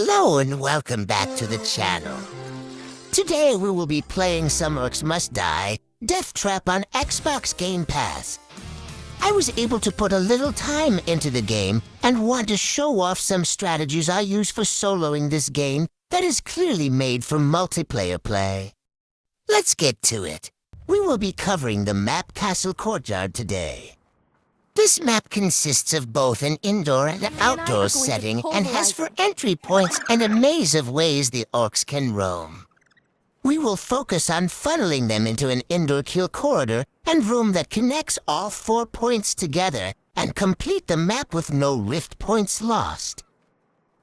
Hello and welcome back to the channel. Today we will be playing some Orcs Must Die, Deathtrap on Xbox Gamepass. I was able to put a little time into the game and want to show off some strategies I use for soloing this game that is clearly made for multiplayer play. Let's get to it. We will be covering the map Castle Courtyard today. This map consists of both an indoor and outdoor setting and has for entry points and a maze of ways the orcs can roam. We will focus on funneling them into an indoor kill corridor and room that connects all 4 points together and complete the map with no rift points lost.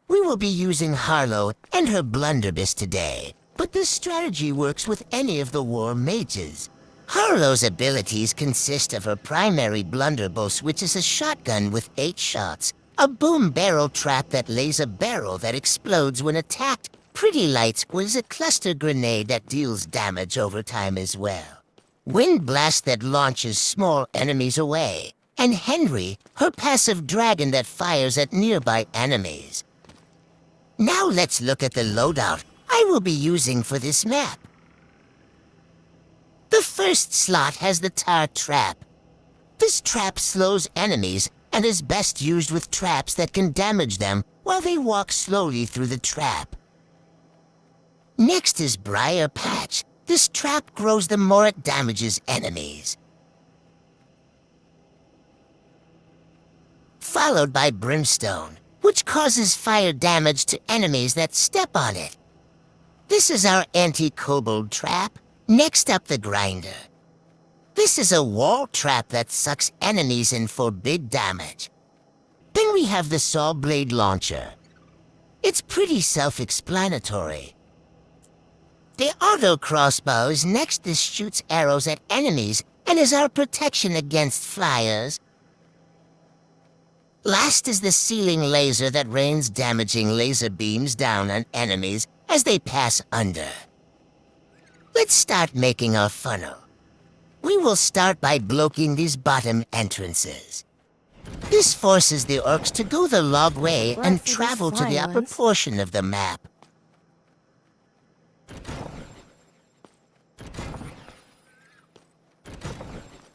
We will be using Harlow and her blunderbuss today, but this strategy works with any of the War Mages. Harlow's abilities consist of her primary blunderbuss, which is a shotgun with 8 shots, a boom barrel trap that lays a barrel that explodes when attacked, Pretty Lights was a cluster grenade that deals damage over time as well, Wind Blast that launches small enemies away, and Henry, her passive dragon that fires at nearby enemies. Now let's look at the loadout I will be using for this map. The first slot has the tar trap. This trap slows enemies and is best used with traps that can damage them while they walk slowly through the trap. Next is Briar Patch. This trap grows the more it damages enemies. Followed by Brimstone, which causes fire damage to enemies that step on it. This is our anti-kobold trap. Next up, the Grinder. This is a wall trap that sucks enemies in for big damage. Then we have the Saw Blade Launcher. It's pretty self-explanatory. The Auto Crossbow is next. This shoots arrows at enemies and is our protection against flyers. Last is the Ceiling Laser that rains damaging laser beams down on enemies as they pass under. Let's start making our funnel. We will start by blocking these bottom entrances. This forces the orcs to go the long way and travel to the upper portion of the map.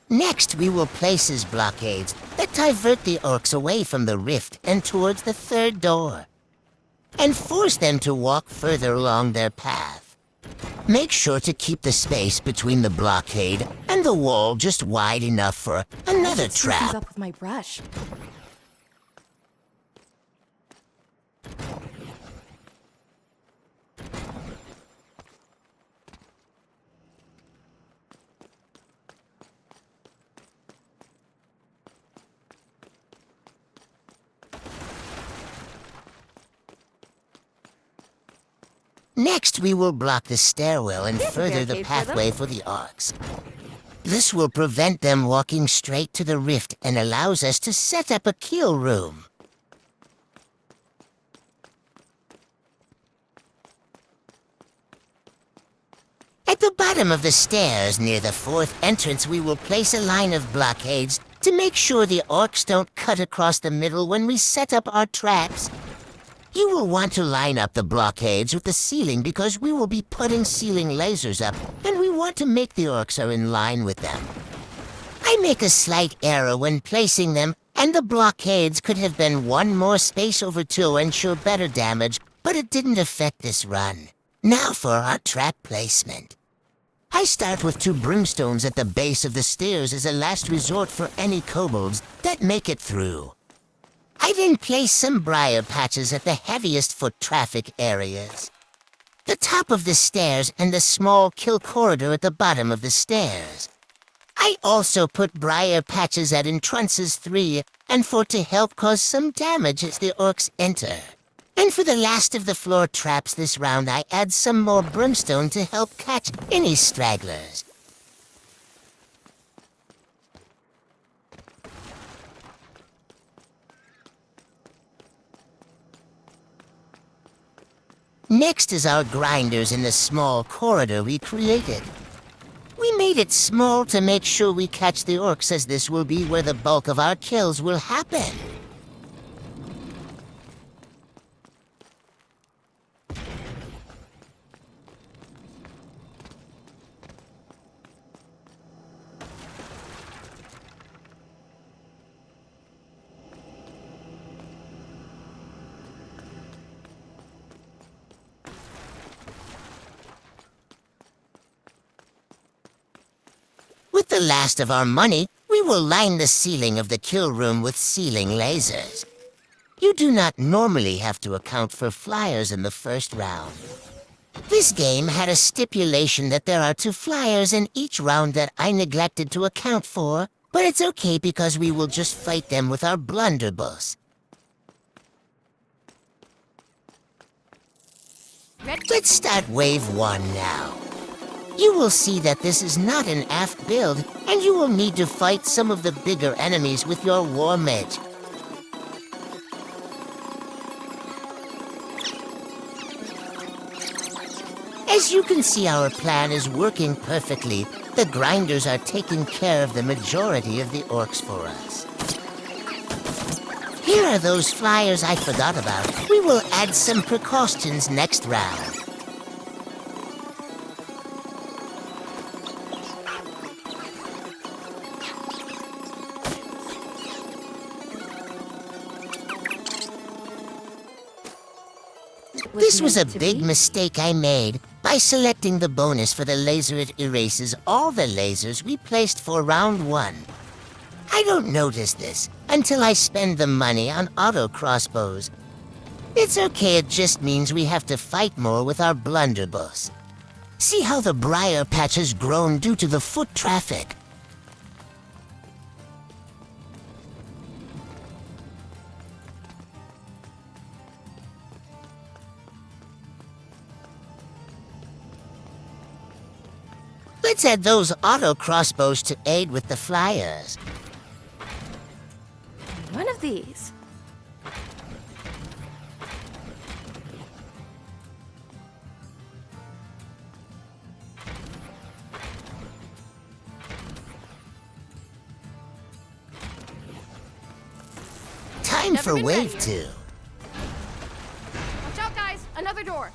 Next, we will place his blockades that divert the orcs away from the rift and towards the third door, and force them to walk further along their path. Make sure to keep the space between the blockade and the wall just wide enough for another trap. Up with my brush. Next, we will block the stairwell and further the pathway for the orcs. This will prevent them walking straight to the rift and allows us to set up a kill room. At the bottom of the stairs, near the 4th entrance, we will place a line of blockades to make sure the orcs don't cut across the middle when we set up our traps. You will want to line up the blockades with the ceiling because we will be putting ceiling lasers up, and we want to make the orcs are in line with them. I make a slight error when placing them, and the blockades could have been 1 more space over to ensure better damage, but it didn't affect this run. Now for our trap placement. I start with 2 brimstones at the base of the stairs as a last resort for any kobolds that make it through. I then place some briar patches at the heaviest foot traffic areas, the top of the stairs and the small kill corridor at the bottom of the stairs. I also put briar patches at entrances 3 and 4 to help cause some damage as the orcs enter. And for the last of the floor traps this round, I add some more brimstone to help catch any stragglers. Next is our grinders in the small corridor we created. We made it small to make sure we catch the orcs, as this will be where the bulk of our kills will happen. With the last of our money, we will line the ceiling of the kill room with ceiling lasers. You do not normally have to account for flyers in the first round. This game had a stipulation that there are 2 flyers in each round that I neglected to account for, but it's okay because we will just fight them with our blunderbuss. Let's start wave 1 now. You will see that this is not an aft build, and you will need to fight some of the bigger enemies with your War Mage. As you can see, our plan is working perfectly. The grinders are taking care of the majority of the orcs for us. Here are those flyers I forgot about. We will add some precautions next round. This was a big mistake I made. By selecting the bonus for the laser, it erases all the lasers we placed for round 1. I don't notice this until I spend the money on auto crossbows. It's okay, it just means we have to fight more with our blunderbuss. See how the briar patch has grown due to the foot traffic. Let's add those auto crossbows to aid with the flyers. One of these. Time for wave 2. Watch out, guys! Another door.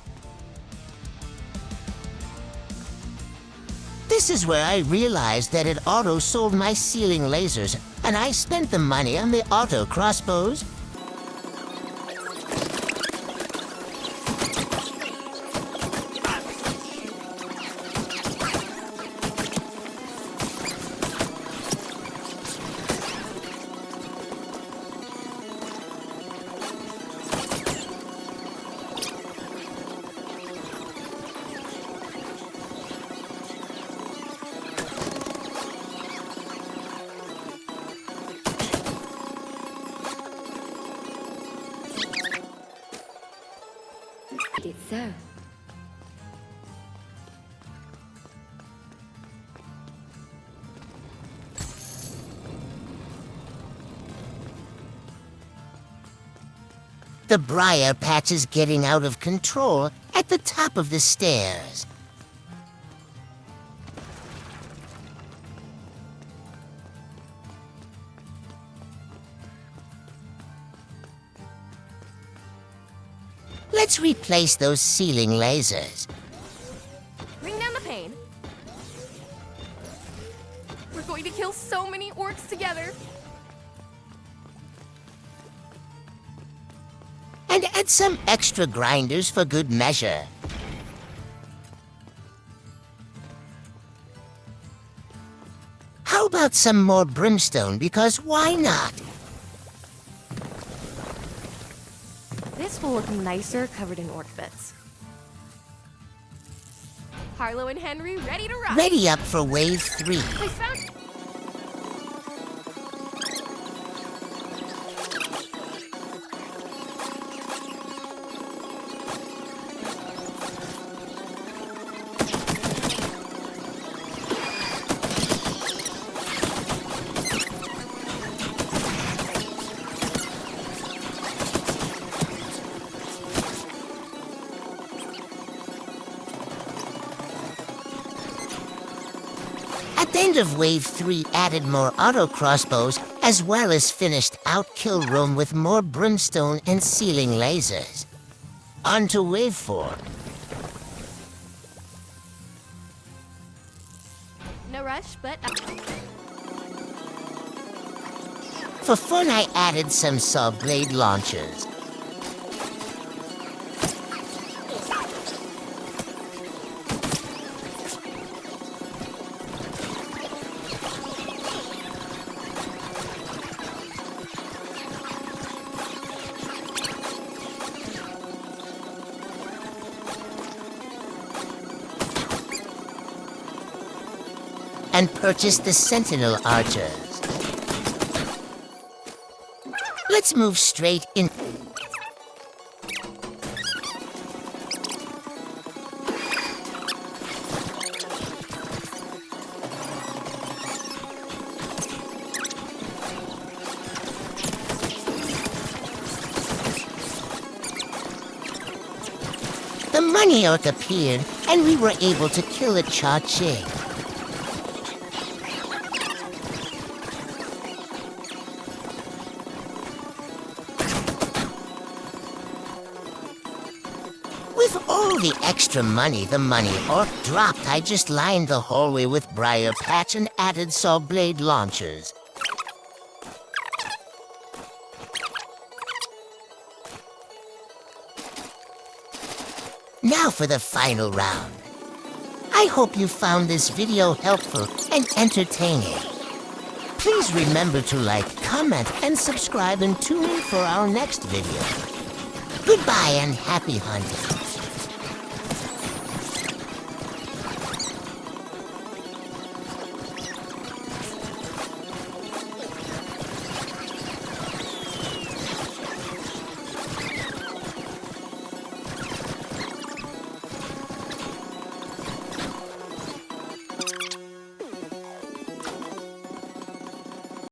This is where I realized that it auto-sold my ceiling lasers, and I spent the money on the auto crossbows. It's so. The briar patch is getting out of control at the top of the stairs. Let's replace those ceiling lasers. Bring down the pain. We're going to kill so many orcs together. And add some extra grinders for good measure. How about some more brimstone, because why not? This will look nicer covered in orc bits. Harlow and Henry ready to rock. Ready up for wave 3. I found... At the end of wave 3, added more auto crossbows, as well as finished out kill room with more brimstone and ceiling lasers. On to wave 4. No rush, but... For fun, I added some saw blade launchers. and purchased the Sentinel Archers. Let's move straight in. The money orc appeared, and we were able to kill a Cha-Ching. With all the extra money the money orc dropped, I just lined the hallway with briar patch and added saw blade launchers. Now for the final round. I hope you found this video helpful and entertaining. Please remember to like, comment, and subscribe and tune in for our next video. Goodbye and happy hunting.